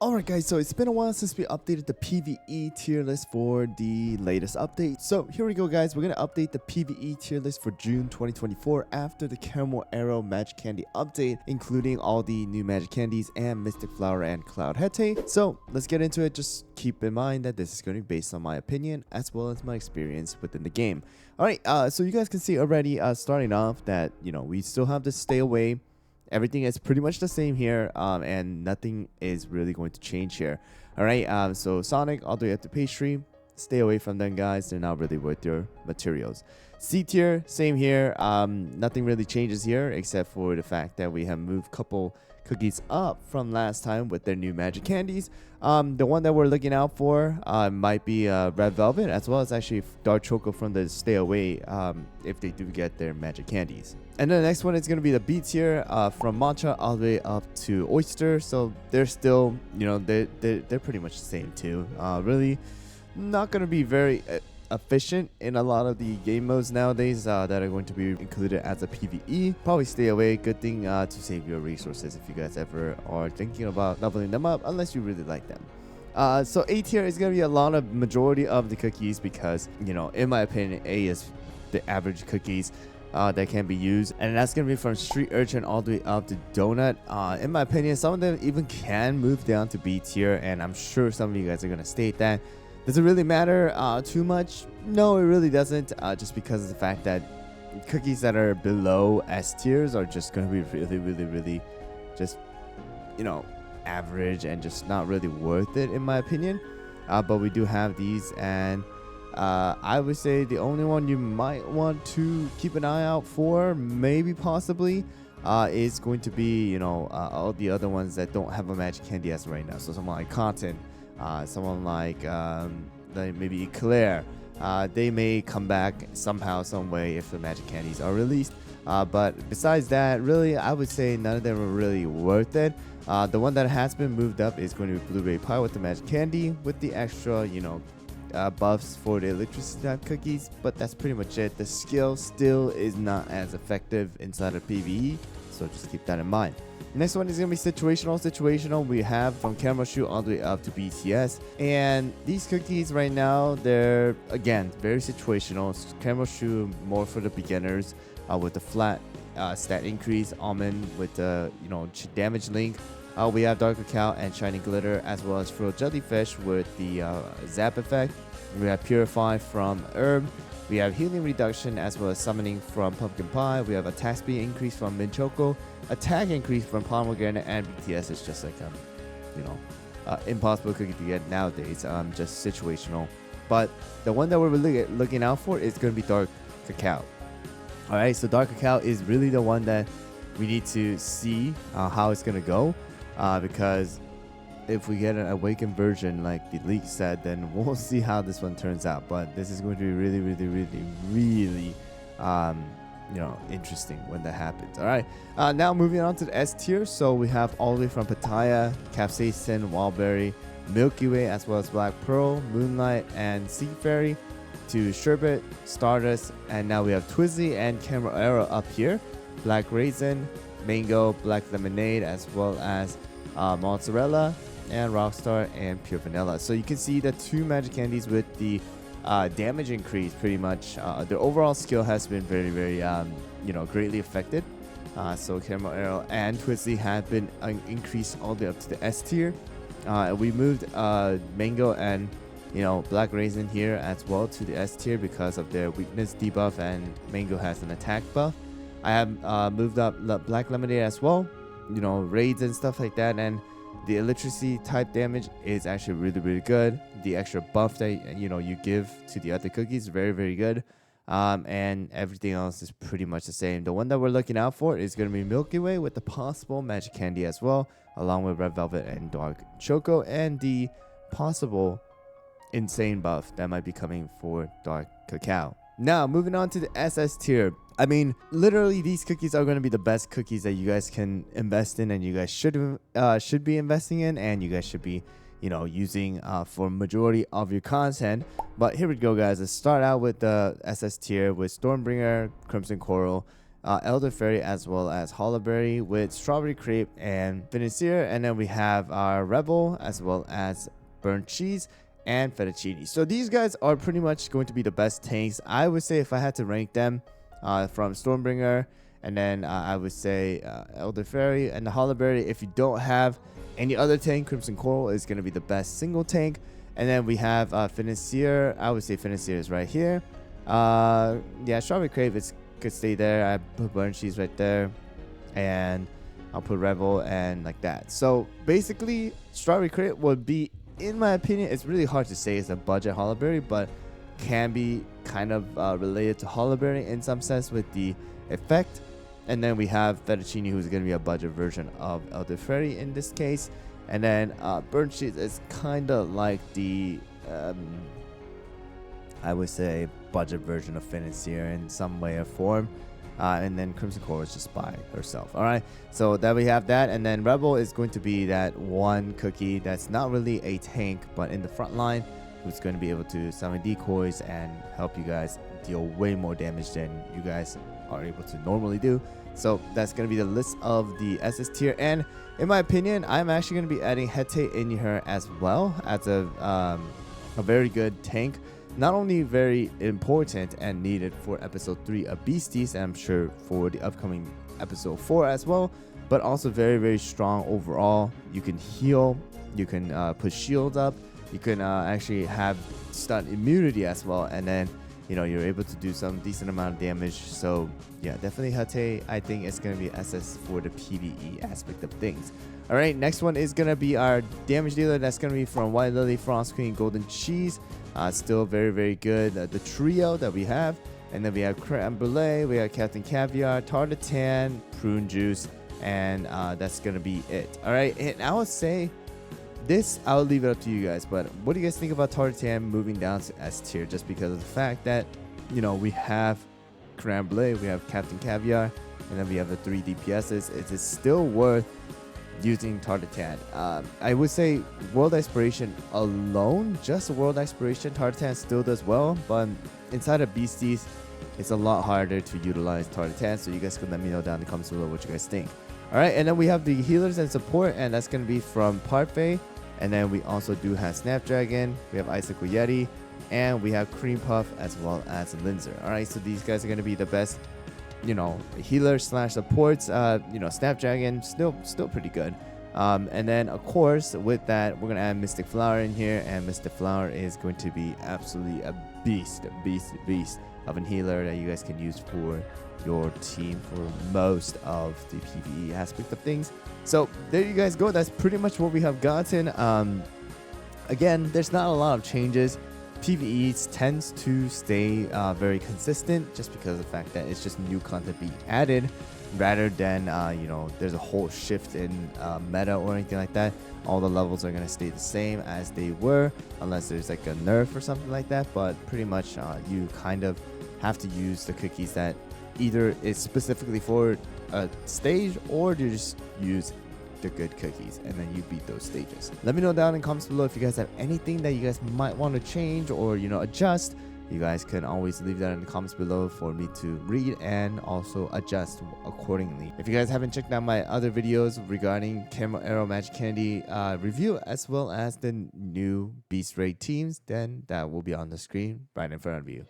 Alright guys, so it's been a while since we updated the PvE tier list for the latest update. So here we go guys, we're going to update the PvE tier list for June 2024 after the Caramel Arrow Magic Candy update, including all the new Magic Candies and Mystic Flower and Cloud Haetae. So let's get into it. Just keep in mind that this is going to be based on my opinion as well as my experience within the game. Alright, so you guys can see already starting off that, we still have to stay away. Everything is pretty much the same here, and nothing is really going to change here. All right, so Sonic all the way up to Pastry, stay away from them guys. They're not really worth your materials. C tier, same here. Nothing really changes here except for the fact that we have moved a couple cookies up from last time with their new magic candies. The one that we're looking out for might be Red Velvet, as well as actually Dark Choco from the Stay Away if they do get their magic candies. And then the next one is going to be the B tier from Matcha all the way up to Oyster. So they're still, they're pretty much the same too. Really not going to be very efficient in a lot of the game modes nowadays that are going to be included as a PvE. Probably stay away. Good thing to save your resources if you guys ever are thinking about leveling them up, unless you really like them. So A tier is going to be a lot of majority of the cookies because, in my opinion, A is the average cookies that can be used, and that's gonna be from Street Urchin all the way up to Donut. In my opinion, some of them even can move down to B tier, and I'm sure some of you guys are gonna state that. Does it really matter too much? No, it really doesn't, just because of the fact that cookies that are below S tiers are just gonna be really just, average and just not really worth it in my opinion. But we do have these, and I would say the only one you might want to keep an eye out for, maybe possibly, is going to be, all the other ones that don't have a magic candy as of right now. So someone like Cotton, someone like maybe Eclair, they may come back somehow, some way if the magic candies are released. But besides that, really, I would say none of them are really worth it. The one that has been moved up is going to be Blueberry Pie with the magic candy with the extra, buffs for the electricity type cookies, but that's pretty much it. The skill still is not as effective inside of PvE, so just keep that in mind. Next one is gonna be situational. We have from Caramel Shoe all the way up to BTS, and these cookies right now, they're again very situational. Caramel Shoe more for the beginners with the flat stat increase, Almond with the damage link. We have Dark Cacao and Shining Glitter, as well as Frill Jellyfish with the Zap effect. We have Purify from Herb. We have Healing Reduction, as well as Summoning from Pumpkin Pie. We have Attack Speed Increase from Mint Choco, Attack Increase from Pomegranate, and BTS is just like, impossible cookie to get nowadays, just situational. But the one that we're really looking out for is going to be Dark Cacao. Alright, so Dark Cacao is really the one that we need to see how it's going to go. Because if we get an awakened version like the leak said, then we'll see how this one turns out. But this is going to be really interesting when that happens. All right, now moving on to the S tier. So we have all the way from Pattaya, Capsaicin, Wildberry, Milky Way, as well as Black Pearl, Moonlight, and Sea Fairy, to Sherbet, Stardust, and now we have Twizzly and Caramel Arrow up here, Black Raisin, Mango, Black Lemonade, as well as Mozzarella and Rockstar and Pure Vanilla. So you can see the two magic candies with the damage increase pretty much. Their overall skill has been very greatly affected. So Caramel Arrow and Twizzly have been increased all the way up to the S tier. We moved Mango and Black Raisin here as well to the S tier because of their weakness debuff, and Mango has an attack buff. I have moved up Black Lemonade as well, raids and stuff like that, and the electricity type damage is actually really good. The extra buff that you give to the other cookies is very good, and everything else is pretty much the same. The one that we're looking out for is going to be Milky Way with the possible magic candy as well, along with Red Velvet and Dark Choco, and the possible insane buff that might be coming for Dark Cacao. Now moving on to the SS tier. I mean, literally, these cookies are going to be the best cookies that you guys can invest in, and you guys should be investing in, and you guys should be, using for majority of your content. But here we go, guys. Let's start out with the SS tier with Stormbringer, Crimson Coral, Elder Fairy, as well as Hollowberry with Strawberry Crepe and Financier. And then we have our Rebel, as well as Burnt Cheese and Fettuccine. So these guys are pretty much going to be the best tanks. I would say if I had to rank them from Stormbringer, and then I would say Elder Fairy and the Hollowberry. If you don't have any other tank, Crimson Coral is going to be the best single tank. And then we have Financier. I would say Financier is right here. Yeah, Strawberry Crave could stay there. I put Burnt Cheese right there. And I'll put Rebel and like that. So basically, Strawberry Crave would be, in my opinion, it's really hard to say it's a budget Hollowberry, but can be kind of related to Hollowberry in some sense with the effect. And then we have Fettuccine, who's going to be a budget version of Elder Fairy in this case. And then Burnt Cheese is kind of like the, I would say, budget version of Financier in some way or form. And then Crimson Core is just by herself. All right, so that we have that. And then Rebel is going to be that one cookie that's not really a tank, but in the front line, who's going to be able to summon decoys and help you guys deal way more damage than you guys are able to normally do. So that's going to be the list of the SS tier. And in my opinion, I'm actually going to be adding Haetae in here as well as a very good tank. Not only very important and needed for episode 3 of Beasties, and I'm sure for the upcoming episode 4 as well, but also very, very strong overall. You can heal, you can put shields up, you can actually have stun immunity as well, and then you're able to do some decent amount of damage. So yeah, definitely Haetae, I think it's going to be SS for the PvE aspect of things. All right, next one is going to be our damage dealer. That's going to be from White Lily, Frost Queen, Golden Cheese. Still very, very good. The trio that we have. And then we have Creme Brulee, we have Captain Caviar, Tartatan, Prune Juice, and that's going to be it. All right, and I would say this, I'll leave it up to you guys, but what do you guys think about Tartatan moving down to S tier, just because of the fact that, we have Creme Brulee, we have Captain Caviar, and then we have the 3 DPSs. It is still worth using Tartatan. I would say World Exploration alone, just World Exploration, Tartatan still does well, but inside of Beasties, it's a lot harder to utilize Tartatan, so you guys can let me know down in the comments below what you guys think. Alright, and then we have the healers and support, and that's going to be from Parfait. And then we also do have Snapdragon, we have Icicle Yeti, and we have Cream Puff as well as Linzer. Alright, so these guys are going to be the best, healer slash supports. Snapdragon still pretty good. And then of course with that, we're going to add Mystic Flower in here, and Mystic Flower is going to be absolutely a beast of a healer that you guys can use for your team for most of the PvE aspect of things. So there you guys go. That's pretty much what we have gotten. Again, there's not a lot of changes. PvE tends to stay very consistent, just because of the fact that it's just new content being added, rather than there's a whole shift in meta or anything like that. All the levels are going to stay the same as they were, unless there's like a nerf or something like that. But pretty much you kind of have to use the cookies that either is specifically for a stage, or you just use the good cookies and then you beat those stages. Let me know down in the comments below if you guys have anything that you guys might want to change or adjust. You guys can always leave that in the comments below for me to read and also adjust accordingly. If you guys haven't checked out my other videos regarding Caramel Arrow Magic Candy review, as well as the new Beast Raid teams, then that will be on the screen right in front of you.